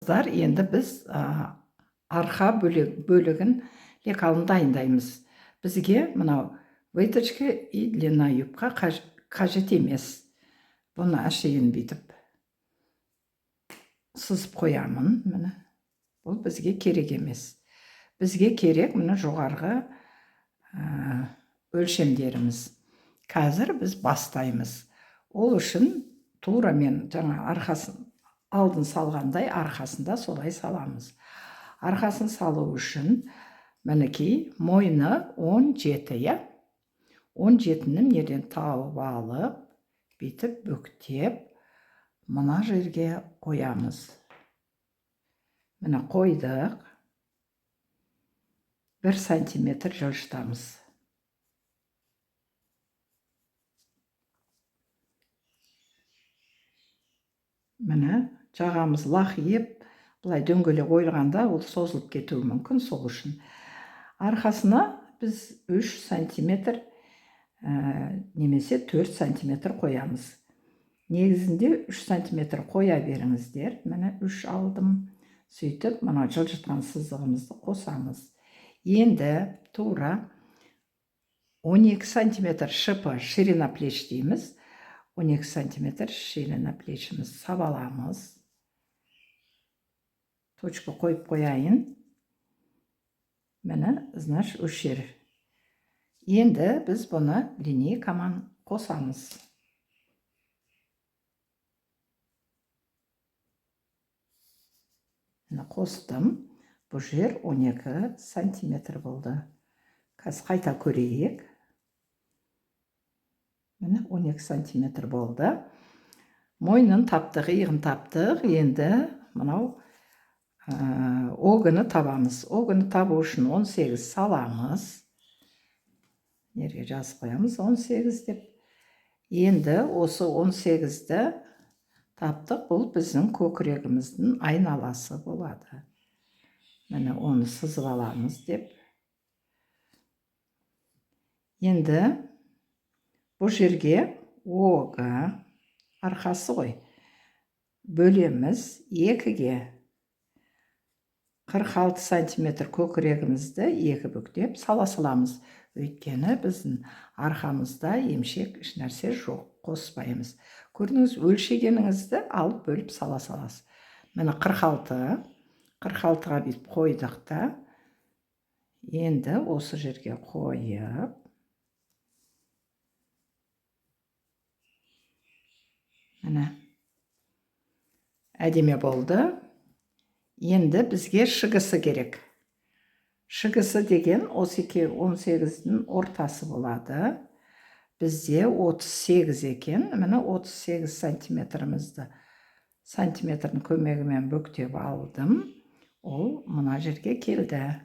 Енді біз арқа бөлігін лекалын дайындаймыз. Бізге мынау выточка и длина юбка қажет емес. Бұны әшейін бүйтіп сызып қоямын. Міне. Бұл бізге керек емес. Бізге керек мына жоғарғы өлшемдеріміз. Қазір біз бастаймыз. Ол үшін тура мен жаңа арқасын алдын салғандай арқасында солай саламыз. Арқасын салу үшін мінекей мойны 17, я? 17-ні неден тауып алып, бүйтіп бүктеп, мына жерге қоямыз. Міне қойдық. 1 сантиметр жылжытамыз. Міне жағамыз лақиып, бұлай дөңгелек ойылғанда ол созылып кетуі мүмкін, сол үшін. Арқасына біз 3 сантиметр немесе 4 сантиметр қоямыз. Негізінде 3 сантиметр қоя беріңіздер. Міне 3 алдым. Сөйтіп, мына жылжытқан сызығымызды қосамыз. Енді тура 12 сантиметр шипы ширина плеч дейміз. 12 сантиметр ширина плечіміз сабаламыз. Точка қойып қояйын. Міне, знач, өшер. Енді біз бұны линейкамен қосамыз. Міне қостым. Бұл жер 12 сантиметр болды. Қазір қайта көрейік. Міне 12 сантиметр болды. Мойнын таптық, иығын таптық. Енді мынау огыны табамыз. Огыны табу үшін 18 саламыз. Неге жазып қоямыз 18 деп. Енді осы 18-ді таптық. Бұл біздің көкірегіміздің айналасы болады. Міне оны сызып аламыз деп. Енді бұл жерге оғы арқасы ғой. Бөлеміз 2-ге. 46 сантиметр көкірегімізді 2 бүктеп саламыз. Өйткені біздің арқамызда емшек еш нәрсе жоқ, қоспаймыз. Көрдіңіз, өлшегеніңізді алып бөліп саласыз. Міне 46. 46-ға бүйтіп қойдық та. Енді осы жерге қойып. Міне. Әдемі болды. Енді бізге шығысы керек. Шығысы деген 18-дің ортасы болады. Бізде 38 екен. Міне 38 сантиметрімізді сантиметрдің көмегімен бүктеп алдым. Ол мына жерге келді.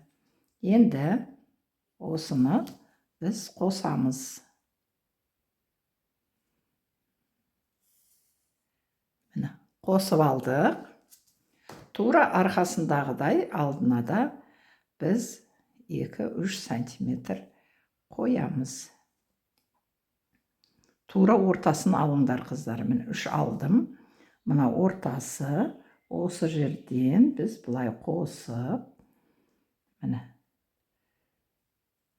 Енді осыны біз қосамыз. Міне, қосып алдық. Тура арқасындағыдай алдына да біз 2-3 сантиметр қоямыз. Тура ортасын алыңдар, қыздар. Міне 3 алдым. Мына ортасы. Осы жерден біз бұлай қосып. Міне.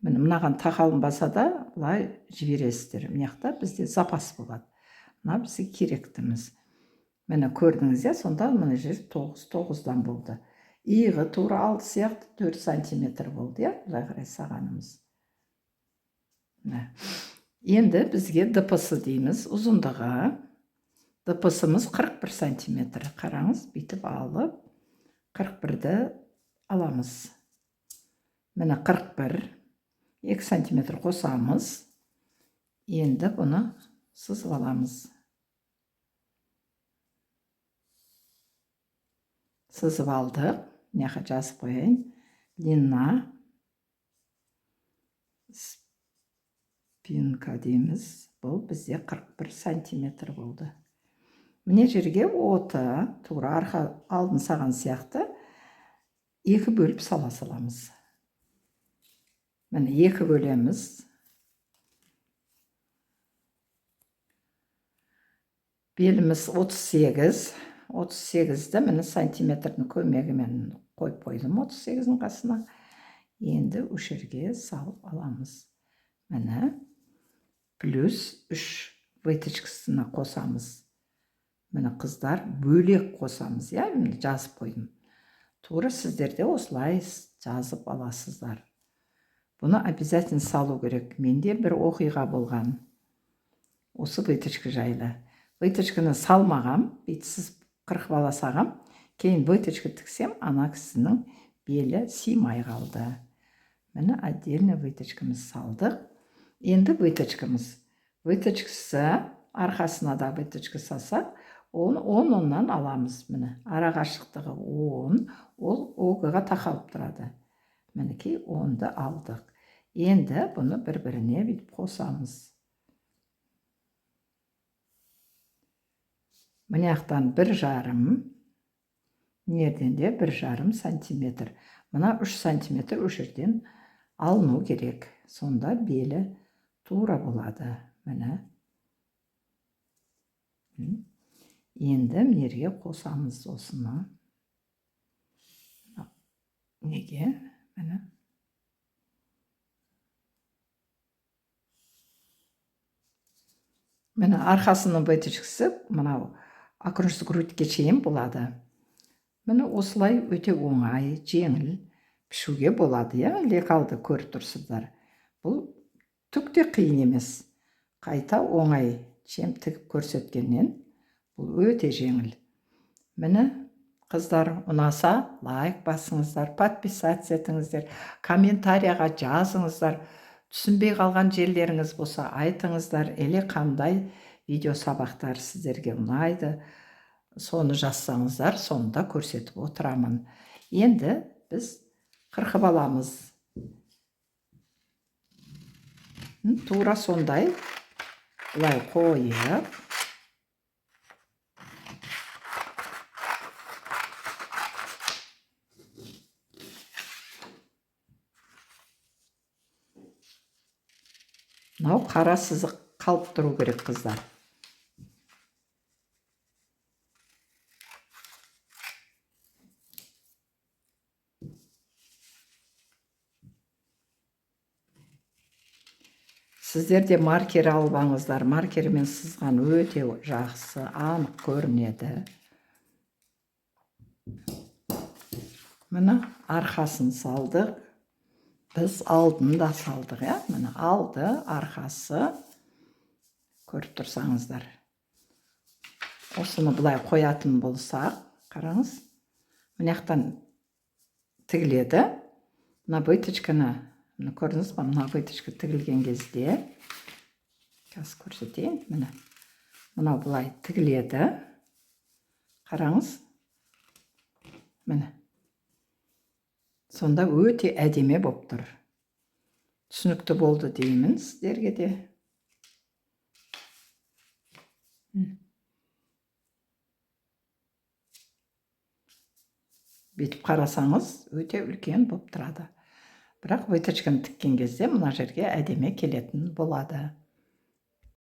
Мынаған тақалынбаса да бұлай жібересіздер. Мынақта бізде запас болады. Мына бізге керектіміз. Міне көрдіңіз, сонда мына жер 9-9-дан болды. Иығы тура 6 сияқты 4 сантиметр болды, бұлай қарай сағанымыз. Енді бізге дпсы дейміз, ұзындығы. Дпсымыз 41 сантиметр. Қараңыз, бүйтіп алып, 41-ді аламыз. Міне 41, 2 сантиметр қосамыз. Енді бұны сызып аламыз. Сызып алдық. Мына жазып қояйын. Длина. Спинка дейміз. Бұл бізде 41 сантиметр болды. Міне жерге оты, тура арқа алдын саған сияқты 2 бөліп саламыз. Міне 2 бөлеміз. Беліміз 38, 38-ді міне сантиметрдің көмегімен қойып қойдым 38-дің қасына. Енді үш жерге салып аламыз. Міне плюс 3 выточкасына қосамыз. Міне қыздар бөлек қосамыз, я, міне жазып қойдым. Тура сіздерде осылай жазып аласыздар. Бұны обязательно салу керек. Менде бір оқиға болған. Осы выточка жайлы. Выточканы салмағам, бетсіз қырқып ала сағам. Кейін выточка тіксем, ана кісінің белі симай қалды. Міне отдельно выточкамыз салдық. Енді выточкамыз. Выточкасы арқасына да выточка салсақ, 10-10-нан аламыз. Міне ара қашықтығы 10, ол оғыға тақалып тұрады. Мінекей 10-ды алдық. Енді бұны бір-біріне бүйтіп қосамыз. Міне ақтан 1,5, нерден де 1,5 сантиметр. Мына 3 сантиметр үш жерден алыну керек. Сонда белі тура болады. Міне. Енді мерге қосамыз осыны. Неге? Міне. Міне арқасының выточкасы мынау окружность грудьке шейін болады. Міне осылай өте оңай, жеңіл пішуге болады. Лекалды көріп тұрсыздар. Бұл түкте қиын емес. Қайта оңай чем тігіп көрсеткеннен бұл өте жеңіл. Міне қыздар, ұнаса лайк басыңыздар, подписаться етіңіздер, комментарияға жазыңыздар. Түсінбей қалған жерлеріңіз болса айтыңыздар, әлі қандай видео сабақтар сіздерге ұнайды. Соны жазсаңыздар, сонда көрсетіп отырамын. Енді біз қырқып аламыз. Тура сондай бұлай қойып, мынау қара сызық қалып тұру керек қыздар. Сіздерде маркер албаңыздар. Маркермен сызған өте жақсы, анық көрінеді. Міне арқасын салдық. Біз алдын да салдық, я? Міне алды, арқасы. Көріп тұрсаңыздар. Осыны бұлай қоятын болсақ, қараңыз. Міне ақтан тігіледі. Мына выточканы, міне көрдіңіз ба, мына выточка тігілген кезде. Қазір көрсетейін, міне. Мына бұлай тігіледі. Қараңыз. Міне. Сонда өте әдемі болып тұр. Түсінікті болды деймін сіздерге де. Бүйтіп қарасаңыз, өте үлкен болып тұрады. Бірақ выточканы тіккен кезде мына жерге әдемі келетін болады.